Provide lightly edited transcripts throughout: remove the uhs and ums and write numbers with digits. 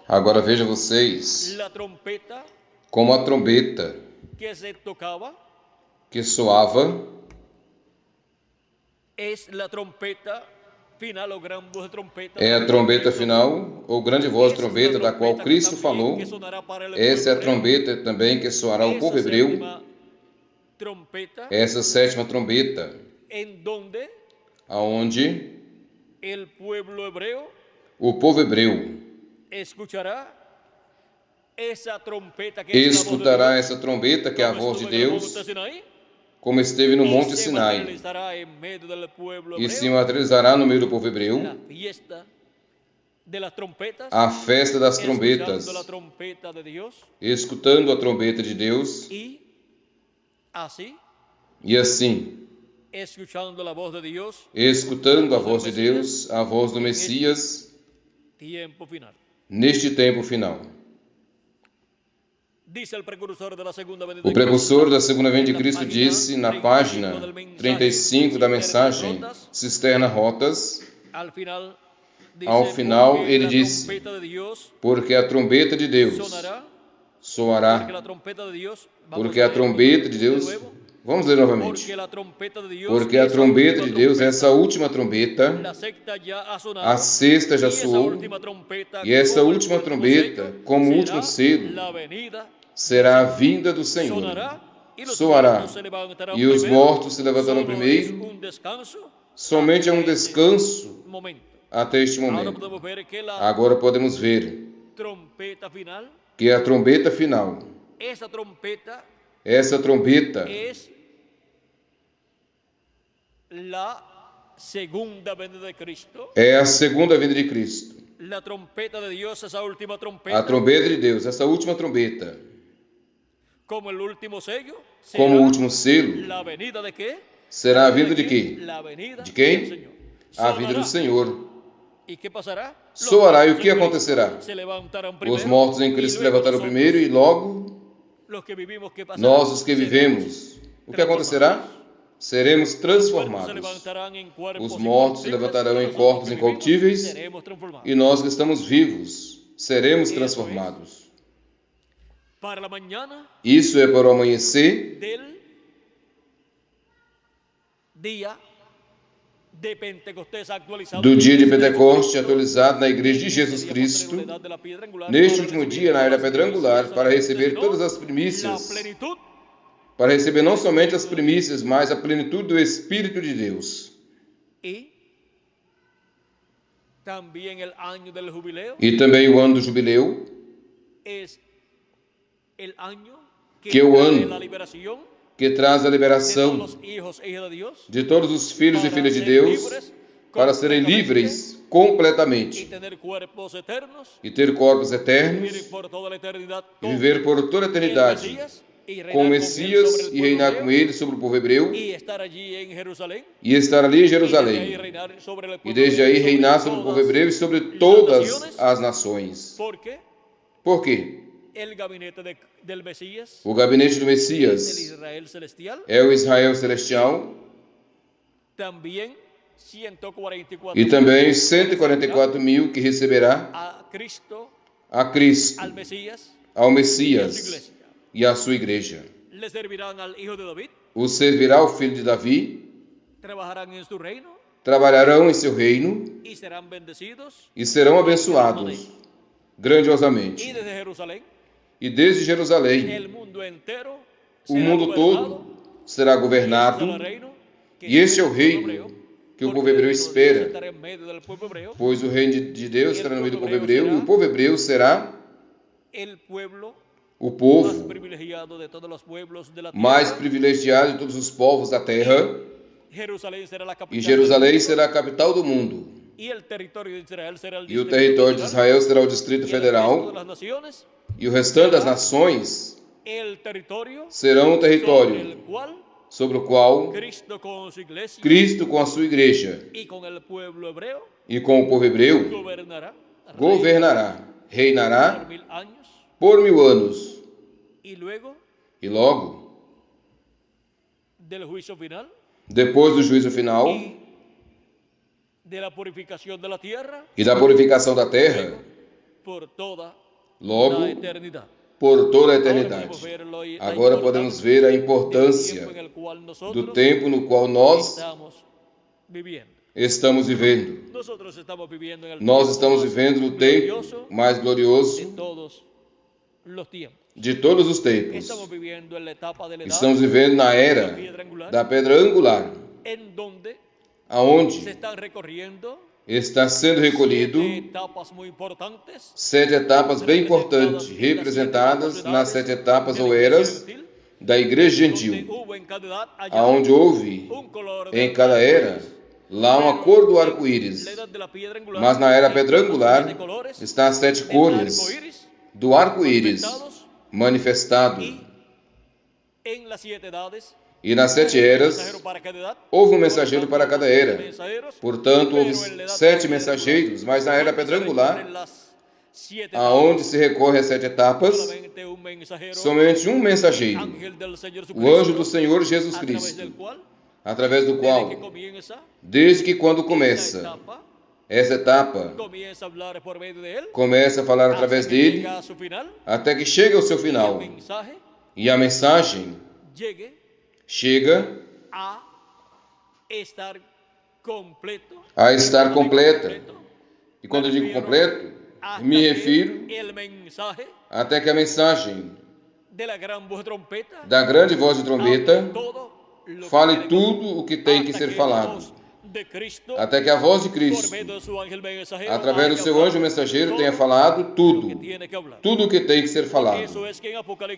Agora vejam vocês como a trombeta que soava é a trombeta final, ou grande voz de trombeta da qual Cristo falou. Essa é a trombeta também que soará ao povo hebreu. Essa sétima trombeta, aonde o povo hebreu escutará essa trombeta que é a voz de Deus, como esteve no Monte Sinai, e se materializará no meio do povo hebreu a festa das trombetas, escutando a trombeta de Deus, e assim, escutando a voz de Deus, a voz do Messias, neste tempo final. O precursor da segunda vinda de Cristo disse na página 35 da mensagem Cisterna Rotas, ao final ele disse: porque a trombeta de Deus soará, porque a trombeta de Deus, vamos ler novamente, porque a trombeta de Deus, essa última trombeta, a sexta já soou, e essa última trombeta, como último selo, será a vinda do Senhor. Soará, e os mortos se levantarão primeiro. Somente é um descanso até este momento. Agora podemos ver que a trombeta final, essa trombeta é a segunda vinda de Cristo. A trombeta de Deus, essa última trombeta, como o último selo, será a vinda de quê? De quem? A vinda do Senhor. Soará, e o que acontecerá? Os mortos em Cristo se levantaram primeiro, e logo nós, os que vivemos, o que acontecerá? Seremos transformados. Os mortos se levantarão em corpos incorruptíveis, e nós que estamos vivos seremos transformados. Isso é para o amanhecer do dia de Pentecoste atualizado na Igreja de Jesus Cristo, neste último dia na era pedra angular, para receber todas as primícias, para receber não somente as primícias, mas a plenitude do Espírito de Deus. E também o ano do jubileu, que é o ano que traz a liberação de todos os filhos e filhas de Deus para serem livres completamente e ter corpos eternos e viver por toda a eternidade com o Messias e reinar com ele sobre o povo hebreu e estar ali em Jerusalém e desde aí reinar sobre o povo hebreu e sobre todas as nações. Por quê? O gabinete do Messias é o Israel celestial e também 144 mil que receberá a Cristo, ao Messias e à sua igreja. O servirá o filho de Davi, trabalharão em seu reino e serão abençoados grandiosamente. E desde Jerusalém, o mundo todo será governado, e este é o reino que o povo hebreu espera, pois o reino de Deus estará no meio do povo hebreu, e o povo hebreu será o povo mais privilegiado de todos os povos da terra, e Jerusalém será a capital do mundo, e o território de Israel será o Distrito Federal, e o restante das nações serão o território sobre o qual Cristo com a sua igreja e com o povo hebreu governará, reinará por 1000 anos. E logo depois do juízo final e da purificação da terra, logo por toda a eternidade. Agora podemos ver a importância do tempo no qual nós estamos vivendo. Nós estamos vivendo no tempo mais glorioso de todos os tempos. Estamos vivendo na era da pedra angular, aonde está sendo recolhido 7 etapas bem importantes, representadas nas 7 etapas ou eras da igreja gentil, aonde houve em cada era lá uma cor do arco-íris, mas na era pedra angular está as 7 cores do arco-íris manifestado. E nas 7 eras, houve um mensageiro para cada era. Portanto, houve 7 mensageiros, mas na era pedra angular, aonde se recorre às 7 etapas, somente um mensageiro, o anjo do Senhor Jesus Cristo, através do qual, desde que quando começa essa etapa, começa a falar através dele, até que chega ao seu final. E a mensagem chega a estar completa. E quando eu digo completo, me refiro até que a mensagem da grande voz de trombeta fale tudo o que tem que ser falado. Até que a voz de Cristo, através do seu anjo mensageiro, tenha falado tudo o que tem que ser falado.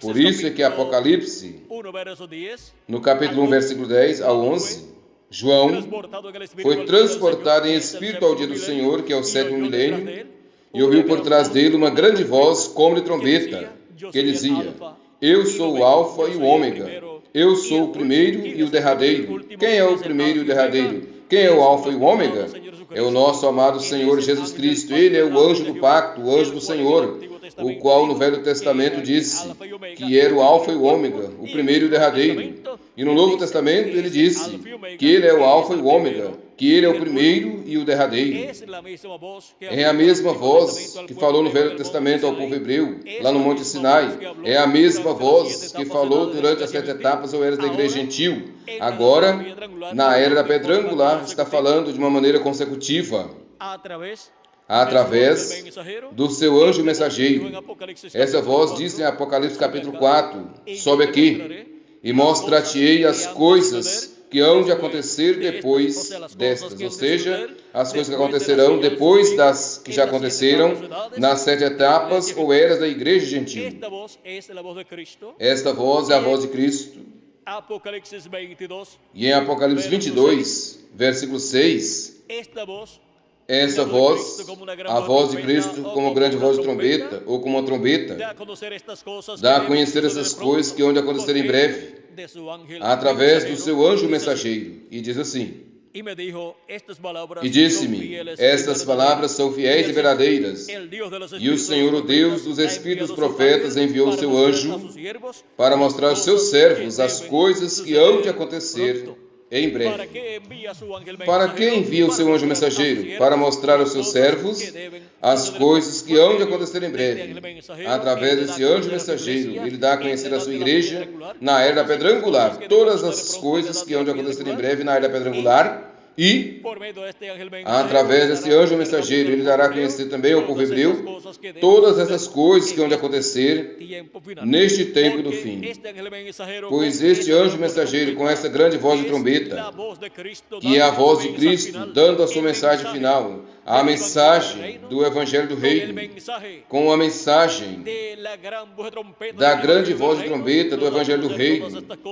Por isso é que Apocalipse, no capítulo 1, versículo 10 ao 11, João foi transportado em espírito ao dia do Senhor, que é o 7º milênio, e ouviu por trás dele uma grande voz como de trombeta, que dizia: Eu sou o Alfa e o Ômega, eu sou o primeiro e o derradeiro. Quem é o primeiro e o derradeiro? Quem é o Alfa e o Ômega? É o nosso amado Senhor Jesus Cristo. Ele é o anjo do pacto, o anjo do Senhor, o qual no Velho Testamento disse que era o Alfa e o Ômega, o primeiro e o derradeiro. E no Novo Testamento ele disse que ele é o Alfa e o Ômega, que ele é o primeiro e o derradeiro. É a mesma voz que falou no Velho Testamento ao povo hebreu, lá no Monte Sinai. É a mesma voz que falou durante as 7 etapas ou eras da igreja gentil. Agora, na era da pedra angular, está falando de uma maneira consecutiva, através do seu anjo mensageiro. Essa voz diz em Apocalipse capítulo 4, sobe aqui e mostra-te-ei as coisas que hão de acontecer depois destas, ou seja, as coisas que acontecerão depois das que já aconteceram nas 7 etapas ou eras da igreja gentil. Esta voz é a voz de Cristo. E em Apocalipse 22, versículo 6, essa voz, a voz de Cristo, como grande voz de trombeta, ou como uma trombeta, dá a conhecer essas coisas que hão de acontecer em breve, através do seu anjo mensageiro. E diz assim: E disse-me, estas palavras são fiéis e verdadeiras, e o Senhor, o Deus dos Espíritos dos profetas, enviou o seu anjo para mostrar aos seus servos as coisas que hão de acontecer em breve. Para que envia o seu anjo mensageiro? Para mostrar aos seus servos as coisas que hão de acontecer em breve. Através desse anjo mensageiro, ele dá a conhecer a sua igreja na era da pedra angular todas as coisas que hão de acontecer em breve na era da pedra angular. E, através desse anjo mensageiro, ele dará a conhecer também ao povo hebreu todas essas coisas que hão de acontecer neste tempo do fim. Pois este anjo mensageiro, com essa grande voz de trombeta, que é a voz de Cristo, dando a sua mensagem final, a mensagem do Evangelho do Reino, com a mensagem da grande voz de trombeta do Evangelho do Reino,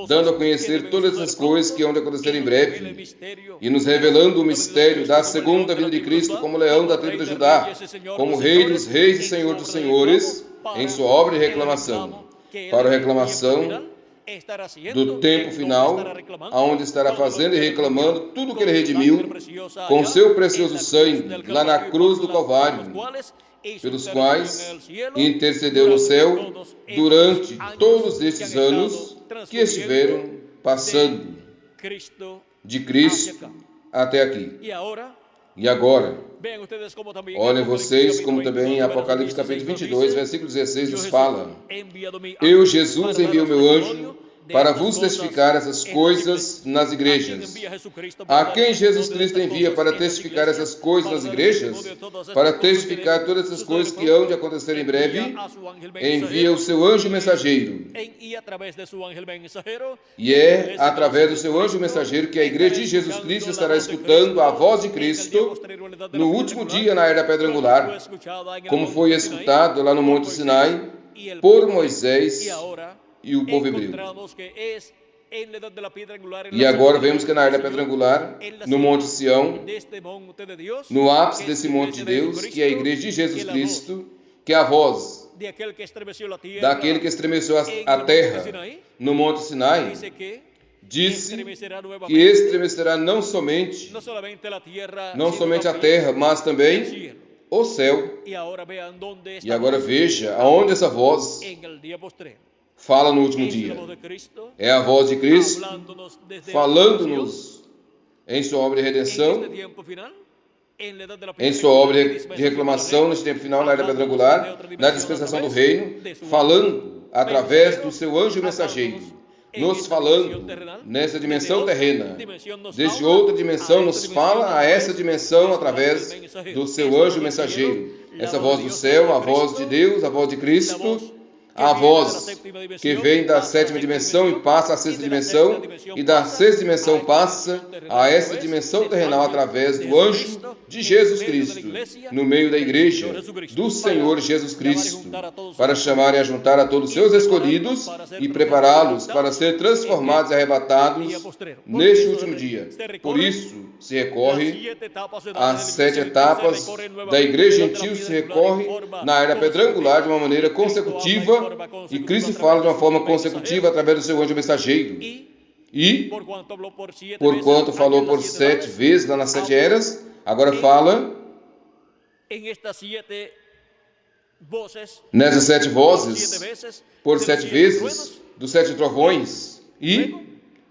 dando a conhecer todas essas coisas que hão de acontecer em breve, e nos revelando o mistério da segunda vinda de Cristo como leão da tribo de Judá, como Rei dos reis e Senhor dos senhores, em sua obra de reclamação, para a reclamação do tempo final, aonde estará fazendo e reclamando tudo que ele redimiu com seu precioso sangue lá na cruz do Calvário, pelos quais intercedeu no céu durante todos estes anos que estiveram passando. de Cristo até aqui. E agora, olhem vocês como também em Apocalipse capítulo 22, versículo 16 nos fala: Eu, Jesus, envio o meu anjo para vos testificar essas coisas nas igrejas. A quem Jesus Cristo envia para testificar essas coisas nas igrejas? Para testificar todas essas coisas que hão de acontecer em breve, envia o seu anjo mensageiro. E é através do seu anjo mensageiro que a igreja de Jesus Cristo estará escutando a voz de Cristo no último dia na era da pedra angular, como foi escutado lá no Monte Sinai por Moisés e o povo hebreu. E agora vemos que na era da pedra angular, no Monte Sião, no ápice desse monte de Deus, que é a igreja de Jesus Cristo, que é a voz daquele que estremeceu a terra no Monte Sinai, disse que estremecerá não somente a terra, mas também o céu. E agora veja aonde essa voz fala no último dia. É a voz de Cristo falando-nos em sua obra de redenção, em sua obra de reclamação neste tempo final, na era quadrangular, na dispensação do reino, falando através do seu anjo mensageiro, nos falando nessa dimensão terrena. Desde outra dimensão nos fala a essa dimensão através do seu anjo mensageiro. Essa voz do céu, a voz de Deus, a voz de Cristo, a voz que vem da sétima dimensão e passa à sexta dimensão, e da sexta dimensão passa a essa dimensão terrenal através do anjo de Jesus Cristo, no meio da igreja do Senhor Jesus Cristo, para chamar e ajuntar a todos os seus escolhidos e prepará-los para ser transformados e arrebatados neste último dia. Por isso se recorre às 7 etapas da igreja gentil, se recorre na era pedrangular de uma maneira consecutiva. E Cristo fala de uma forma consecutiva através do seu anjo mensageiro. E, porquanto falou por 7 vezes lá nas 7 eras, agora fala nessas 7 vozes, por 7 vezes, dos 7 trovões. E,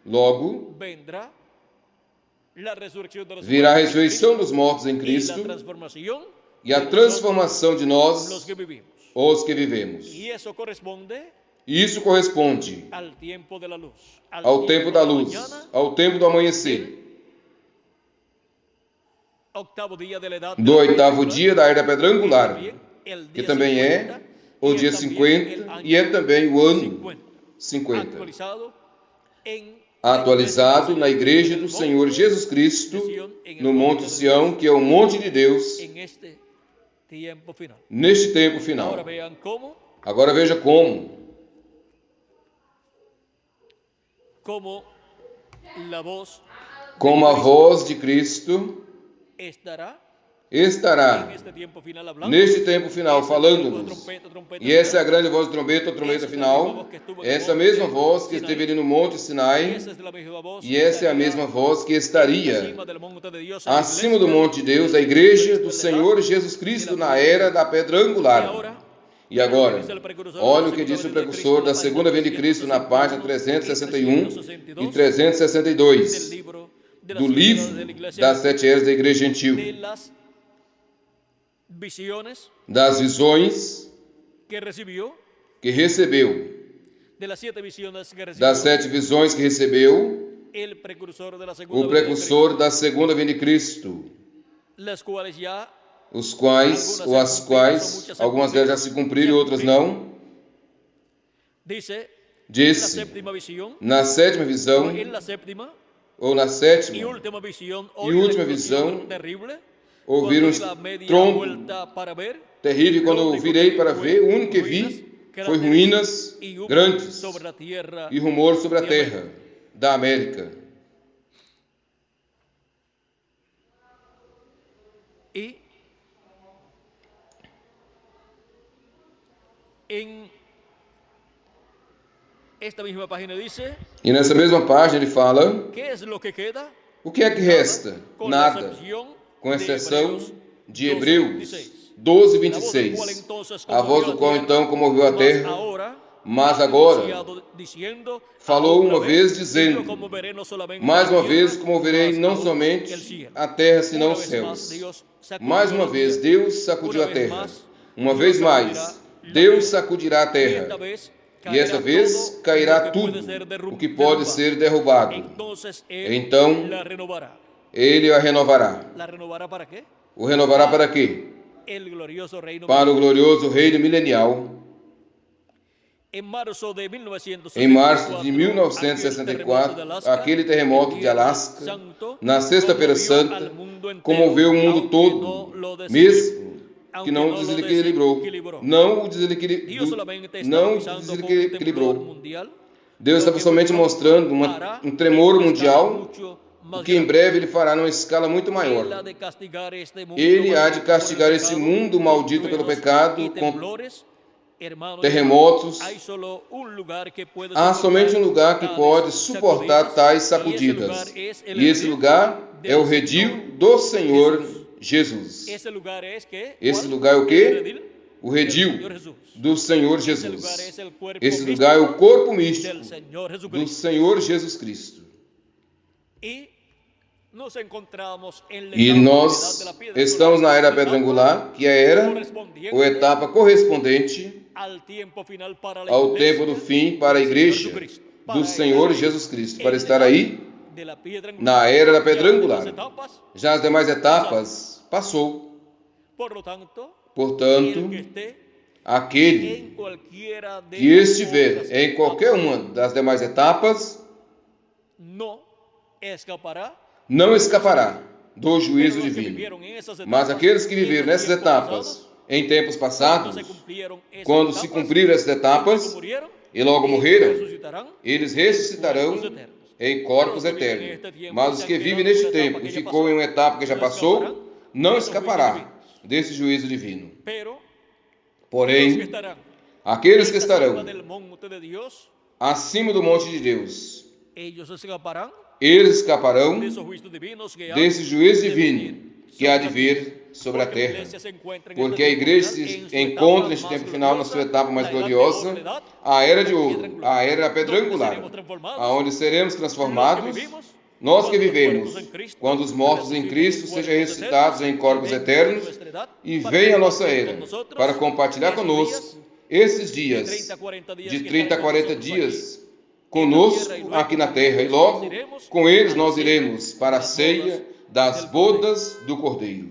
logo, virá a ressurreição dos mortos em Cristo e a transformação de nós, os que vivemos. E isso corresponde ao tempo da luz, ao tempo do amanhecer, do 8º dia da era quadrangular, que também é o dia 50 e é também o ano 50, atualizado na igreja do Senhor Jesus Cristo, no Monte Sião, que é o monte de Deus, neste tempo final. Agora veja como a voz de Cristo estará neste tempo final falando-nos. E essa é a grande voz de trombeta, a trombeta final. Essa mesma voz que esteve ali no Monte Sinai, e essa é a mesma voz que estaria acima do monte de Deus, a igreja do Senhor Jesus Cristo na era da pedra angular. E agora, olha o que disse o precursor da segunda vinda de Cristo na página 361 e 362 do livro das 7 eras da igreja gentil, das visões que recebeu, das 7 visões que recebeu o precursor da segunda vinda de Cristo, os quais, ou as quais, algumas delas já se cumpriram e outras não. Disse, na 7ª visão, ou na 7ª e última visão, ouviram um estrondo terrível. Quando eu virei para ver, o único que vi foi ruínas grandes e rumor sobre a terra da América. E nessa mesma página ele fala: o que é que resta? Nada, com exceção de Hebreus 12:26, a voz do qual então comoveu a terra, Mas agora falou uma vez dizendo: mais uma vez comoverei não somente a terra, senão os céus. Mais uma vez Deus sacudiu a terra. Uma vez mais Deus sacudirá a terra. E esta vez cairá tudo o que pode ser derrubado. Então Ele a renovará. O renovará para quê? Para o glorioso reino milenial. Em março de 1964, aquele terremoto de Alasca, na Sexta-feira Santa, comoveu o mundo todo, mesmo que não o desequilibrou. Não o desequilibrou. Deus estava somente mostrando um tremor mundial, que em breve Ele fará numa escala muito maior. Ele há de castigar esse mundo maldito pelo pecado, com terremotos. Há somente um lugar que pode suportar tais sacudidas. E esse lugar é o redil do Senhor Jesus. Esse lugar é o quê? O redil do Senhor Jesus. Esse lugar é o corpo místico do Senhor Jesus Cristo. E nós estamos na era pedra angular, que é a era ou etapa correspondente ao tempo do fim para a igreja do Senhor Jesus Cristo, para estar aí na era da pedra angular. Já as demais etapas passou. Portanto, aquele que estiver em qualquer uma das demais etapas não escapará do juízo divino. Mas aqueles que viveram nessas etapas em tempos passados, quando se cumpriram essas etapas e logo morreram, eles ressuscitarão em corpos eternos. Mas os que vivem neste tempo e ficou em uma etapa que já passou, não escapará desse juízo divino. Porém, aqueles que estarão acima do monte de Deus, eles escaparão desse juízo divino que há de vir sobre a terra. Porque a igreja se encontra neste tempo final na sua etapa mais gloriosa, a era de ouro, a era da pedra angular, aonde seremos transformados, nós que vivemos, quando os mortos em Cristo sejam ressuscitados em corpos eternos, e venha a nossa era para compartilhar conosco esses dias de 30 a 40 dias conosco aqui na terra, e logo com eles nós iremos para a ceia das bodas do Cordeiro.